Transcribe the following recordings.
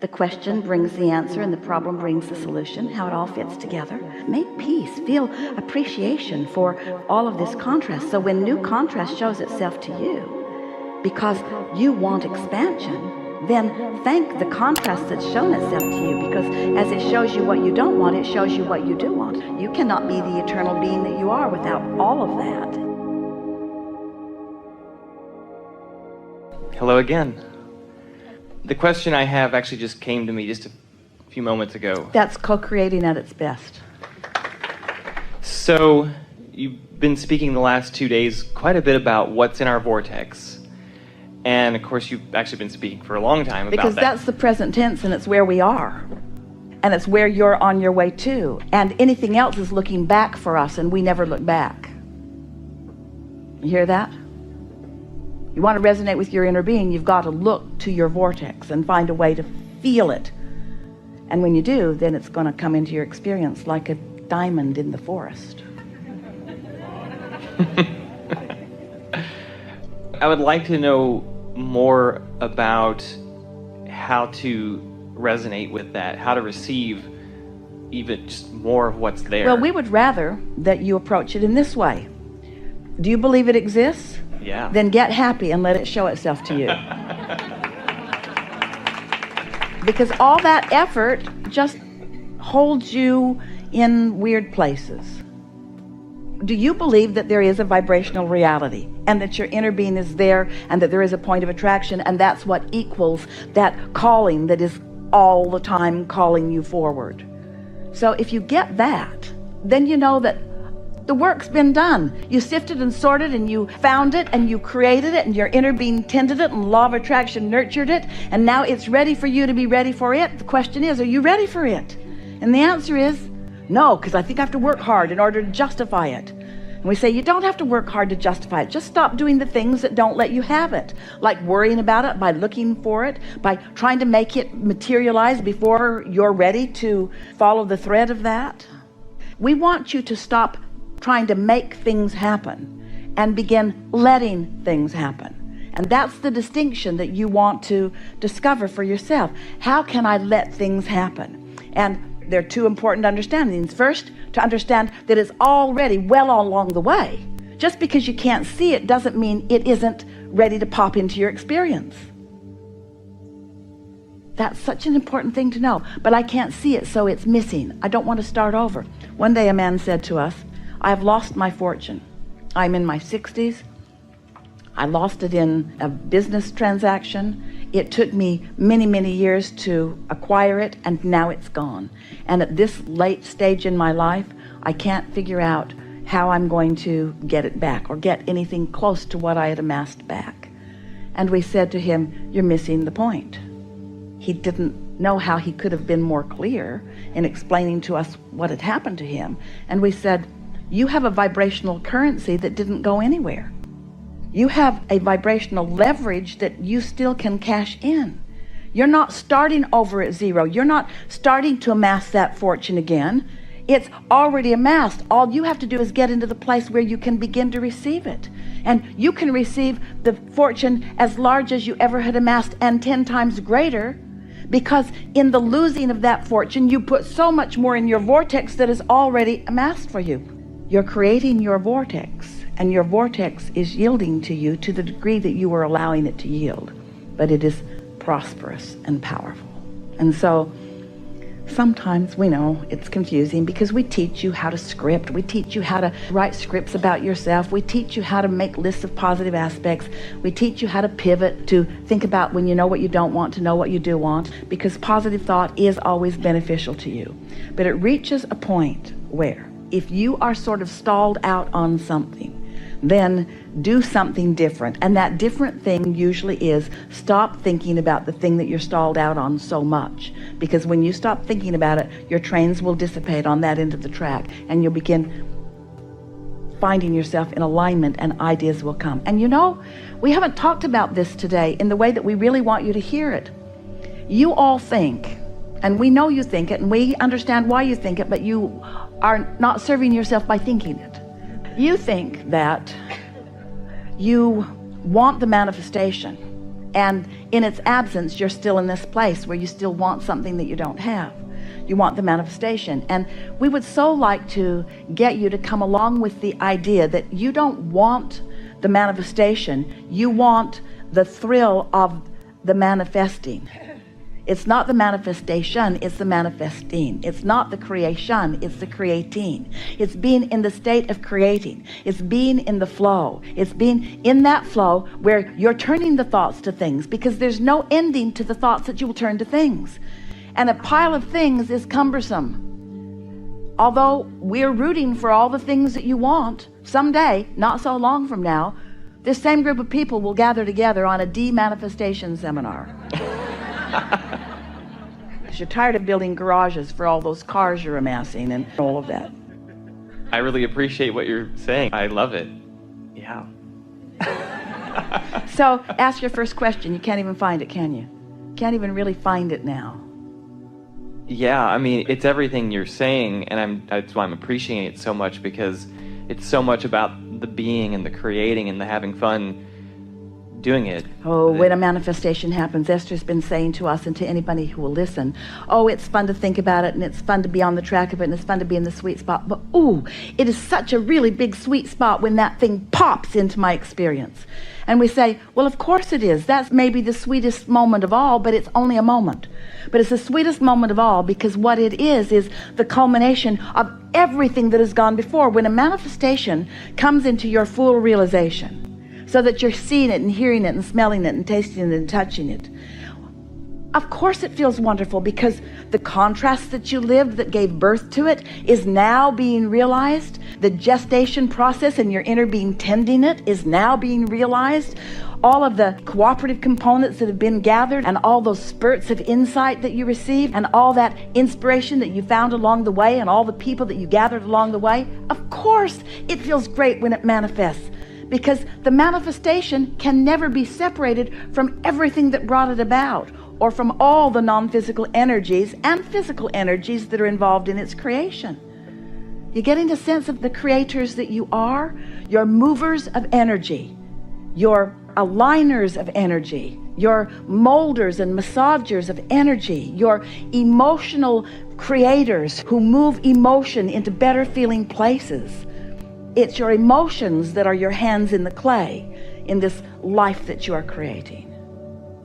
The question brings the answer and the problem brings the solution, how it all fits together. Make peace, feel appreciation for all of this contrast. So when new contrast shows itself to you because you want expansion, then thank the contrast that's shown itself to you, because as it shows you what you don't want, it shows you what you do want. You cannot be the eternal being that you are without all of that. Hello again. The question I have actually just came to me just a few moments ago. That's co-creating at its best. So you've been speaking the last 2 days quite a bit about what's in our vortex. And of course you've actually been speaking for a long time about that. Because that's the present tense and it's where we are. And it's where you're on your way to. And anything else is looking back for us, and we never look back. You hear that? You want to resonate with your inner being, you've got to look to your vortex and find a way to feel it. And when you do, then it's going to come into your experience like a diamond in the forest. I would like to know more about how to resonate with that, how to receive even just more of what's there. Well, we would rather that you approach it in this way. Do you believe it exists? Yeah. Then get happy and let it show itself to you. Because all that effort just holds you in weird places. Do you believe that there is a vibrational reality and that your inner being is there and that there is a point of attraction, and that's what equals that calling that is all the time calling you forward? So if you get that, then you know that the work's been done. You sifted and sorted and you found it and you created it, and your inner being tended it, and law of attraction nurtured it, and now it's ready for you to be ready for it. The question is, are you ready for it? And the answer is no, because I think I have to work hard in order to justify it. And we say you don't have to work hard to justify it. Just stop doing the things that don't let you have it, like worrying about it, by looking for it, by trying to make it materialize before you're ready to follow the thread of that. We want you to stop trying to make things happen and begin letting things happen. And that's the distinction that you want to discover for yourself. How can I let things happen? And there are two important understandings. First, to understand that it's already well along the way. Just because you can't see it doesn't mean it isn't ready to pop into your experience. That's such an important thing to know. But I can't see it, so it's missing. I don't want to start over. One day a man said to us, I've lost my fortune. I'm in my 60s. I lost it in a business transaction. It took me many, many years to acquire it, and now it's gone. And at this late stage in my life, I can't figure out how I'm going to get it back or get anything close to what I had amassed back. And we said to him, you're missing the point. He didn't know how he could have been more clear in explaining to us what had happened to him. And we said, you have a vibrational currency that didn't go anywhere. You have a vibrational leverage that you still can cash in. You're not starting over at zero. You're not starting to amass that fortune again. It's already amassed. All you have to do is get into the place where you can begin to receive it. And you can receive the fortune as large as you ever had amassed, and 10 times greater, because in the losing of that fortune, you put so much more in your vortex that is already amassed for you. You're creating your vortex, and your vortex is yielding to you to the degree that you are allowing it to yield. But it is prosperous and powerful. And so sometimes we know it's confusing because we teach you how to script. We teach you how to write scripts about yourself. We teach you how to make lists of positive aspects. We teach you how to pivot, to think about when you know what you don't want to know what you do want, because positive thought is always beneficial to you. But it reaches a point where if you are sort of stalled out on something, then do something different. And that different thing usually is stop thinking about the thing that you're stalled out on so much. Because when you stop thinking about it, your trains will dissipate on that end of the track, and you'll begin finding yourself in alignment, and ideas will come. And you know, we haven't talked about this today in the way that we really want you to hear it. You all think, and we know you think it, and we understand why you think it, but you are not serving yourself by thinking it. You think that you want the manifestation, and in its absence, you're still in this place where you still want something that you don't have. You want the manifestation. And we would so like to get you to come along with the idea that you don't want the manifestation, you want the thrill of the manifesting. It's not the manifestation, it's the manifesting. It's not the creation, it's the creating. It's being in the state of creating. It's being in the flow. It's being in that flow where you're turning the thoughts to things, because there's no ending to the thoughts that you will turn to things. And a pile of things is cumbersome. Although we're rooting for all the things that you want, someday, not so long from now, this same group of people will gather together on a de-manifestation seminar. You're tired of building garages for all those cars you're amassing and all of that. I really appreciate what you're saying. I love it. Yeah. So ask your first question. You can't even find it, can you? Can't even really find it now. Yeah, I mean, it's everything you're saying, and that's why I'm appreciating it so much, because it's so much about the being and the creating and the having fun doing it. Oh, when a manifestation happens, Esther's been saying to us and to anybody who will listen, oh, it's fun to think about it, and it's fun to be on the track of it, and it's fun to be in the sweet spot. But ooh, it is such a really big sweet spot when that thing pops into my experience. And we say, well, of course it is. That's maybe the sweetest moment of all, but it's only a moment. But it's the sweetest moment of all, because what it is the culmination of everything that has gone before. When a manifestation comes into your full realization, so that you're seeing it and hearing it and smelling it and tasting it and touching it, of course it feels wonderful, because the contrast that you lived that gave birth to it is now being realized. The gestation process and your inner being tending it is now being realized. All of the cooperative components that have been gathered, and all those spurts of insight that you received, and all that inspiration that you found along the way, and all the people that you gathered along the way, of course it feels great when it manifests. Because the manifestation can never be separated from everything that brought it about, or from all the non-physical energies and physical energies that are involved in its creation. You're getting a sense of the creators that you are. You're movers of energy. You're aligners of energy. You're molders and massagers of energy. You're emotional creators who move emotion into better feeling places. It's your emotions that are your hands in the clay in this life that you are creating.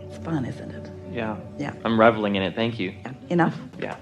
It's fun, isn't it? Yeah. Yeah. I'm reveling in it. Thank you. Yeah. Enough? Yeah.